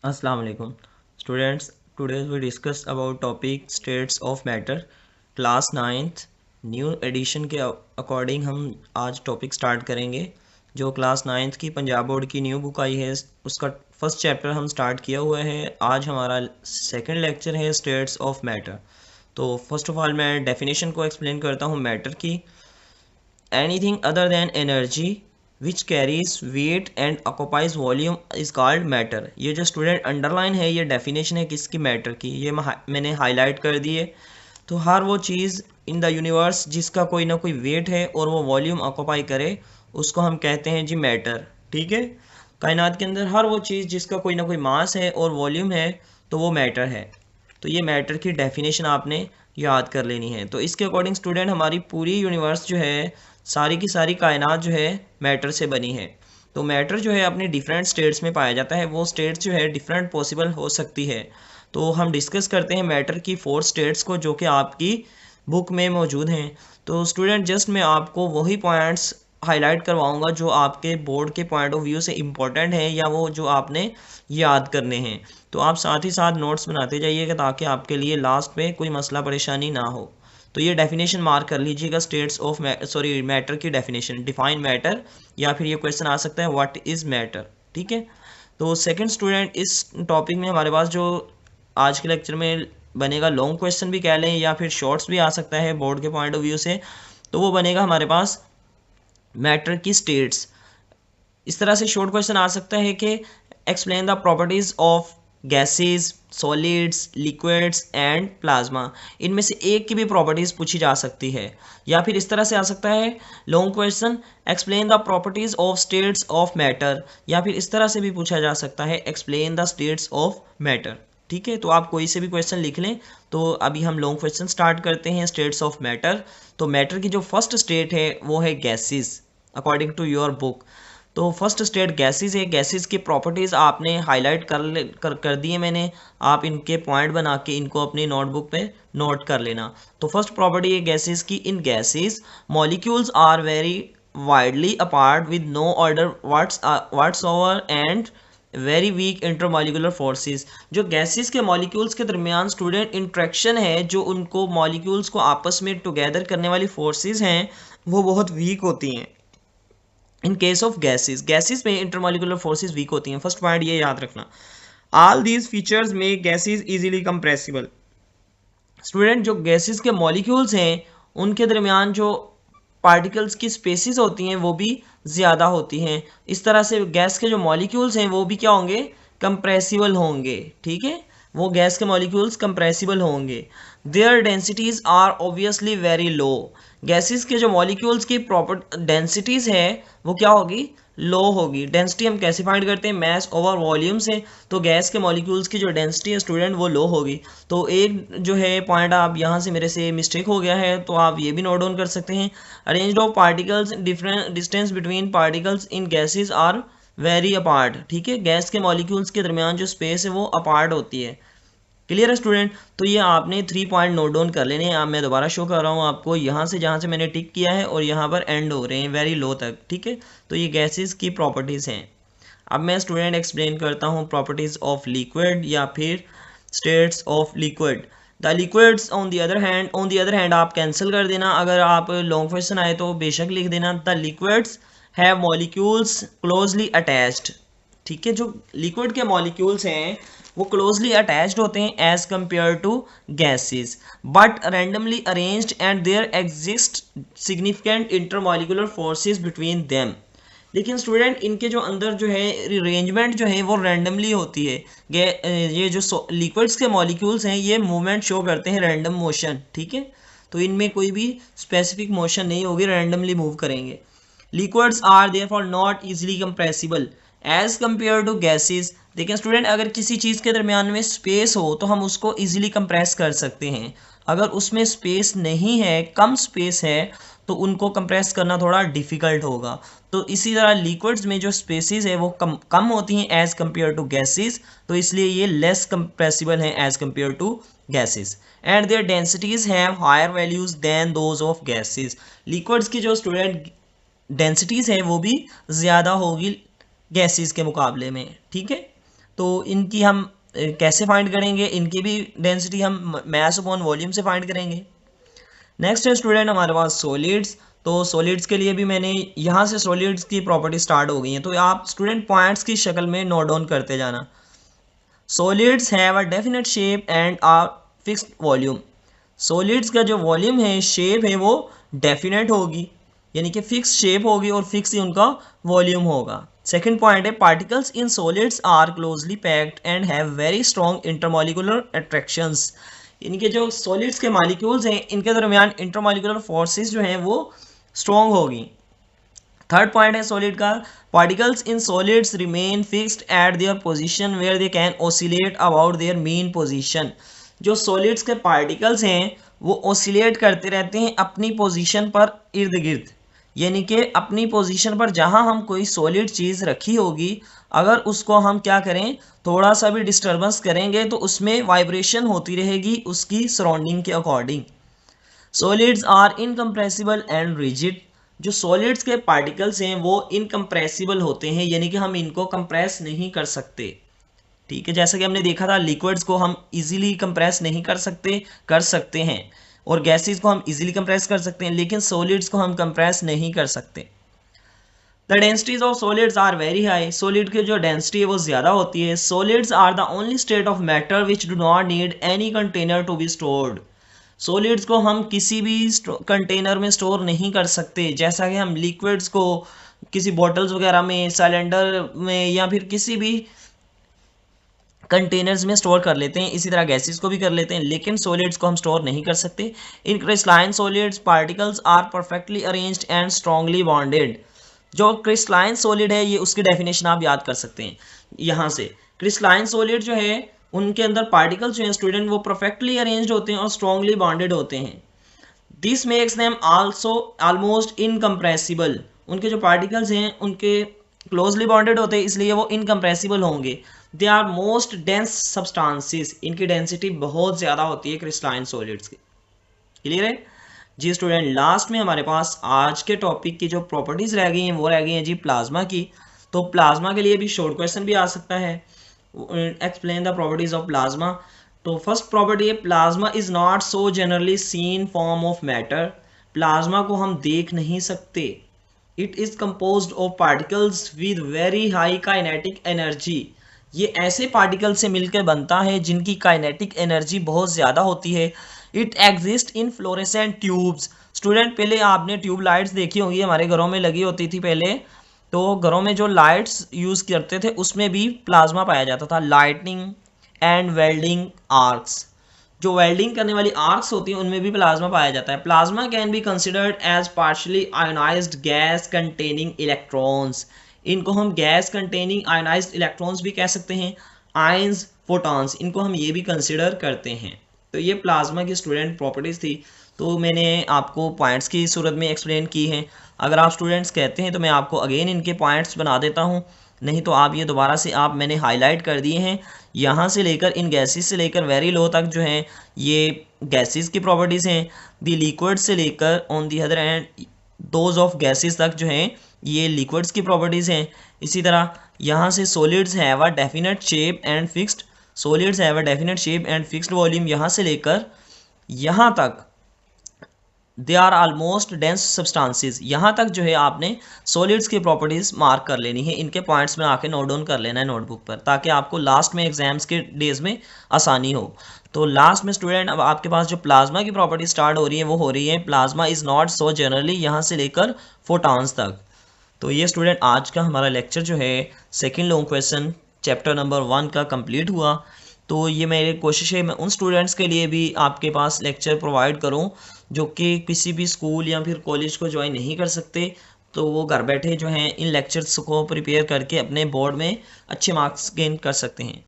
अस्सलाम वालेकुम students. Today we discuss about topic states of matter, class 9th new edition के according हम आज टॉपिक स्टार्ट करेंगे। जो क्लास 9th की पंजाब बोर्ड की न्यू बुक आई है उसका फर्स्ट चैप्टर हम स्टार्ट किया हुआ है। आज हमारा सेकंड लेक्चर है स्टेट्स ऑफ मैटर। तो फर्स्ट ऑफ ऑल मैं डेफिनेशन को एक्सप्लेन करता हूँ मैटर की। Anything other than energy which carries weight and occupies volume is called matter। ये जो स्टूडेंट अंडरलाइन है ये डेफिनेशन है किसकी, मैटर की। ये मैंने हाईलाइट कर दी है। तो हर वो चीज़ इन द यूनिवर्स जिसका कोई ना कोई वेट है और वो वॉल्यूम ऑक्यूपाई करे उसको हम कहते हैं जी मैटर। ठीक है, कायनात के अंदर हर वो चीज़ जिसका कोई ना कोई मास है और वॉल्यूम है तो वो मैटर है। तो ये मैटर की डेफिनेशन आपने याद कर लेनी है। तो इसके अकॉर्डिंग स्टूडेंट हमारी पूरी यूनिवर्स जो है, सारी की सारी कायनात जो है मैटर से बनी है। तो मैटर जो है अपने डिफरेंट स्टेट्स में पाया जाता है। वो स्टेट्स जो है डिफरेंट पॉसिबल हो सकती है। तो हम डिस्कस करते हैं मैटर की 4 स्टेट्स को जो कि आपकी बुक में मौजूद हैं। तो स्टूडेंट जस्ट मैं आपको वही पॉइंट्स हाईलाइट करवाऊंगा जो आपके बोर्ड के पॉइंट ऑफ व्यू से इम्पोर्टेंट है या वो जो आपने याद करने हैं। तो आप साथ ही साथ नोट्स बनाते जाइएगा ताकि आपके लिए लास्ट में कोई मसला परेशानी ना हो। तो ये डेफिनेशन मार्क कर लीजिएगा स्टेट्स ऑफ मैटर की डेफिनेशन, डिफाइन मैटर, या फिर ये क्वेश्चन आ सकता है व्हाट इज मैटर। ठीक है, तो सेकंड स्टूडेंट इस टॉपिक में हमारे पास जो आज के लेक्चर में बनेगा, लॉन्ग क्वेश्चन भी कह लें या फिर शॉर्ट्स भी आ सकता है बोर्ड के पॉइंट ऑफ व्यू से, तो वो बनेगा हमारे पास मैटर की स्टेट्स। इस तरह से शॉर्ट क्वेश्चन आ सकता है कि explain the properties of gases, solids, liquids and plasma. इनमें से एक की भी प्रॉपर्टीज पूछी जा सकती है। या फिर इस तरह से आ सकता है long question, explain the properties of states of matter. या फिर इस तरह से भी पूछा जा सकता है explain the states of matter. ठीक है, तो आप कोई से भी क्वेश्चन लिख लें। तो अभी हम लॉन्ग क्वेश्चन स्टार्ट करते हैं स्टेट्स ऑफ मैटर। तो मैटर की जो फर्स्ट स्टेट है वो है gases according to your book. तो फर्स्ट स्टेट गैसेस है। गैसेस की प्रॉपर्टीज़ आपने हाईलाइट कर दिए मैंने। आप इनके पॉइंट बना के इनको अपनी नोटबुक पे नोट कर लेना। तो फर्स्ट प्रॉपर्टी है गैसेस की, in gases molecules are very widely apart with no order what's over and very weak intermolecular forces. जो गैसेस के मॉलिक्यूल्स के दरमियान स्टूडेंट इंट्रैक्शन है, जो उनको मॉलिक्यूल्स को आपस में टुगेदर करने वाली फोर्सेस हैं, वो बहुत वीक होती हैं। इन केस ऑफ गैसेस में इंटरमॉलिकुलर फोर्सेस वीक होती हैं। फर्स्ट पॉइंट ये याद रखना। ऑल दीज फीचर्स में गैसेस इजीली कंप्रेसिबल। स्टूडेंट जो गैसेस के मॉलिक्यूल्स हैं उनके दरमियान जो पार्टिकल्स की स्पेसिस होती हैं वो भी ज़्यादा होती हैं। इस तरह से गैस के जो मॉलिक्यूल्स हैं वो भी क्या होंगे, कंप्रेसिबल होंगे। ठीक है, वो गैस के मॉलिक्यूल्स कंप्रेसिबल होंगे। Their densities are obviously very low. Gases के जो मॉलिक्यूल्स की प्रॉपर डेंसिटीज है वो क्या होगी, लो होगी। डेंसिटी हम कैसे फाइंड करते हैं, मैस ओवर वॉल्यूम से। तो गैस के मॉलिक्यूल्स की जो डेंसिटी है स्टूडेंट वो लो होगी। तो एक जो है पॉइंट आप यहाँ से मेरे से मिस्टेक हो गया है तो आप ये भी नोट डाउन कर सकते हैं। Arrange of particles, different distance between particles in gases are very apart. ठीक है, गैस के मॉलिक्यूल्स के दरमियान जो स्पेस है वो अपार्ट होती है। क्लियर है स्टूडेंट। तो ये आपने 3 पॉइंट नोट डाउन कर लेने हैं। अब मैं दोबारा शो कर रहा हूँ आपको, यहाँ से जहाँ से मैंने टिक किया है और यहाँ पर एंड हो रहे हैं वेरी लो तक। ठीक है, तो ये गैसेस की प्रॉपर्टीज़ हैं। अब मैं स्टूडेंट एक्सप्लेन करता हूँ प्रॉपर्टीज़ ऑफ लिक्विड या फिर states of liquid. The liquids on the other hand आप कैंसिल कर देना। अगर आप लॉन्ग क्वेश्चन आए तो बेशक लिख देना। The liquids have molecules closely attached. ठीक है, जो लिक्विड के मॉलिक्यूल्स हैं वो क्लोजली अटैच्ड होते हैं as compare to gases, but randomly arranged and there exist significant intermolecular forces between them. लेकिन स्टूडेंट इनके जो अंदर जो है अरेंजमेंट जो है वो रैंडमली होती है। ये जो लिक्विड्स के मॉलिक्यूल्स हैं ये मूवमेंट शो करते हैं, रैंडम मोशन। ठीक है, तो इनमें कोई भी स्पेसिफिक मोशन नहीं होगी, रैंडमली मूव करेंगे। Liquids are therefore not easily compressible as compare to gases. देखिए स्टूडेंट, अगर किसी चीज़ के दरमियान में स्पेस हो तो हम उसको इजीली कंप्रेस कर सकते हैं। अगर उसमें स्पेस नहीं है, कम स्पेस है, तो उनको कंप्रेस करना थोड़ा डिफिकल्ट होगा। तो इसी तरह लिक्विड्स में जो स्पेसिस है वो कम होती हैं एज कंपेयर टू गैसेस, तो इसलिए ये लेस कंप्रेसिबल हैं as compare to gases. And their densities have higher values than those of gases. Liquids की जो स्टूडेंट डेंसिटीज है वो भी ज़्यादा होगी गैसेस के मुकाबले में। ठीक है, तो इनकी हम कैसे फाइंड करेंगे, इनकी भी डेंसिटी हम मास अपॉन वॉल्यूम से फाइंड करेंगे। नेक्स्ट है स्टूडेंट हमारे पास सॉलिड्स। तो सॉलिड्स के लिए भी मैंने यहाँ से सॉलिड्स की प्रॉपर्टी स्टार्ट हो गई है, तो आप स्टूडेंट पॉइंट्स की शक्ल में नोट डाउन करते जाना। Solids have a definite shape and a fixed volume. Solids का जो वॉल्यूम है, शेप है, वो डेफिनेट होगी, यानी कि फिक्स शेप होगी और फिक्स ही उनका वॉल्यूम होगा। सेकंड पॉइंट है particles in solids are closely packed and have very strong intermolecular attractions. इनके जो सॉलिड्स के मॉलिक्यूल्स हैं, इनके दरमियान इंटरमॉलिक्यूलर फोर्सेस जो हैं वो स्ट्रॉन्ग होगी। थर्ड पॉइंट है सॉलिड का, particles in solids remain fixed at their position where they can oscillate about their mean position. जो सॉलिड्स के पार्टिकल्स हैं वो ऑसिलेट करते रहते हैं अपनी पोजीशन पर इर्द गिर्द, यानी कि अपनी पोजीशन पर जहां हम कोई सॉलिड चीज़ रखी होगी, अगर उसको हम क्या करें, थोड़ा सा भी डिस्टर्बेंस करेंगे तो उसमें वाइब्रेशन होती रहेगी उसकी सराउंडिंग के according. Solids are incompressible and rigid. जो सॉलिड्स के पार्टिकल्स हैं वो इनकम्प्रेसिबल होते हैं, यानी कि हम इनको कंप्रेस नहीं कर सकते। ठीक है, जैसा कि हमने देखा था लिक्विड्स को हम इजीली कंप्रेस नहीं कर सकते हैं, और गैसेस को हम इजीली कंप्रेस कर सकते हैं, लेकिन सॉलिड्स को हम कंप्रेस नहीं कर सकते। The densities of solids are very high. Solid की जो डेंसिटी है वो ज़्यादा होती है। Solids are the only state of matter which do not need any container to be stored. Solids को हम किसी भी कंटेनर में स्टोर नहीं कर सकते, जैसा कि हम लिक्विड्स को किसी बॉटल्स वगैरह में, सिलेंडर में, या फिर किसी भी कंटेनर्स में स्टोर कर लेते हैं, इसी तरह गैसेस को भी कर लेते हैं, लेकिन सॉलिड्स को हम स्टोर नहीं कर सकते। In crystalline solids particles are perfectly arranged and strongly bonded. जो क्रिस्टलाइन सॉलिड है, ये उसकी डेफिनेशन आप याद कर सकते हैं यहाँ से। क्रिस्टलाइन सॉलिड जो है उनके अंदर पार्टिकल्स जो हैं स्टूडेंट वो परफेक्टली अरेंज्ड होते हैं और स्ट्रांगली बॉन्डेड होते हैं। This makes them also almost incompressible. उनके जो पार्टिकल्स हैं उनके क्लोजली बॉन्डेड होते हैं, इसलिए वो इनकम्प्रेसिबल होंगे। They are most dense substances. इनकी डेंसिटी बहुत ज़्यादा होती है क्रिस्टलाइन सॉलिड्स की। क्लियर है जी स्टूडेंट। लास्ट में हमारे पास आज के टॉपिक की जो प्रॉपर्टीज़ रह गई हैं वो रह गई हैं जी प्लाज्मा की। तो प्लाज्मा के लिए भी शॉर्ट क्वेश्चन भी आ सकता है, explain the properties of plasma. तो फर्स्ट प्रॉपर्टी है plasma is not so generally seen form of matter. Plasma को हम देख नहीं सकते। It is composed of particles with very high kinetic energy. ये ऐसे पार्टिकल से मिलकर बनता है जिनकी काइनेटिक एनर्जी बहुत ज़्यादा होती है। It exist in fluorescent tubes. Student पहले आपने ट्यूब लाइट्स देखी होंगी, हमारे घरों में लगी होती थी पहले, तो घरों में जो लाइट्स यूज़ करते थे उसमें भी प्लाज्मा पाया जाता था। लाइटनिंग एंड वेल्डिंग आर्क्स, जो वेल्डिंग करने वाली आर्क्स होती हैं उनमें भी प्लाज्मा पाया जाता है। Plasma can be considered as partially ionised gas containing electrons. इनको हम गैस कंटेनिंग आयोनाइज्ड इलेक्ट्रॉन्स भी कह सकते हैं, आयंस, फोटॉन्स, इनको हम ये भी कंसिडर करते हैं। तो ये प्लाज्मा की स्टूडेंट प्रॉपर्टीज़ थी, तो मैंने आपको पॉइंट्स की सूरत में एक्सप्लेन की हैं। अगर आप स्टूडेंट्स कहते हैं तो मैं आपको अगेन इनके पॉइंट्स बना देता हूँ, नहीं तो आप ये दोबारा से आप मैंने हाईलाइट कर दिए हैं। यहाँ से लेकर इन गैसेस से लेकर वेरी लो तक जो हैं ये गैसेस की प्रॉपर्टीज़ हैं। दी लिक्विड से लेकर on the other and those of gases तक जो हैं ये लिक्विड्स की प्रॉपर्टीज़ हैं। इसी तरह यहाँ से solids have a definite shape and fixed, solids have a definite shape and fixed volume, यहाँ से लेकर यहाँ तक they are almost dense substances. यहाँ तक जो है आपने सॉलिड्स की प्रॉपर्टीज़ मार्क कर लेनी है, इनके पॉइंट्स में आके नोट डाउन कर लेना है नोटबुक पर, ताकि आपको लास्ट में एग्जाम्स के डेज में आसानी हो। तो लास्ट में स्टूडेंट अब आपके पास जो प्लाज्मा की प्रॉपर्टी स्टार्ट हो रही है वो हो रही है plasma is not so generally, यहाँ से लेकर फोटॉन्स तक। तो ये स्टूडेंट आज का हमारा लेक्चर जो है second long question chapter number 1 का कंप्लीट हुआ। तो ये मेरी कोशिश है मैं उन स्टूडेंट्स के लिए भी आपके पास लेक्चर प्रोवाइड करूं जो कि किसी भी स्कूल या फिर कॉलेज को ज्वाइन नहीं कर सकते, तो वो घर बैठे जो हैं इन लेक्चर्स को प्रिपेयर करके अपने बोर्ड में अच्छे मार्क्स गेन कर सकते हैं।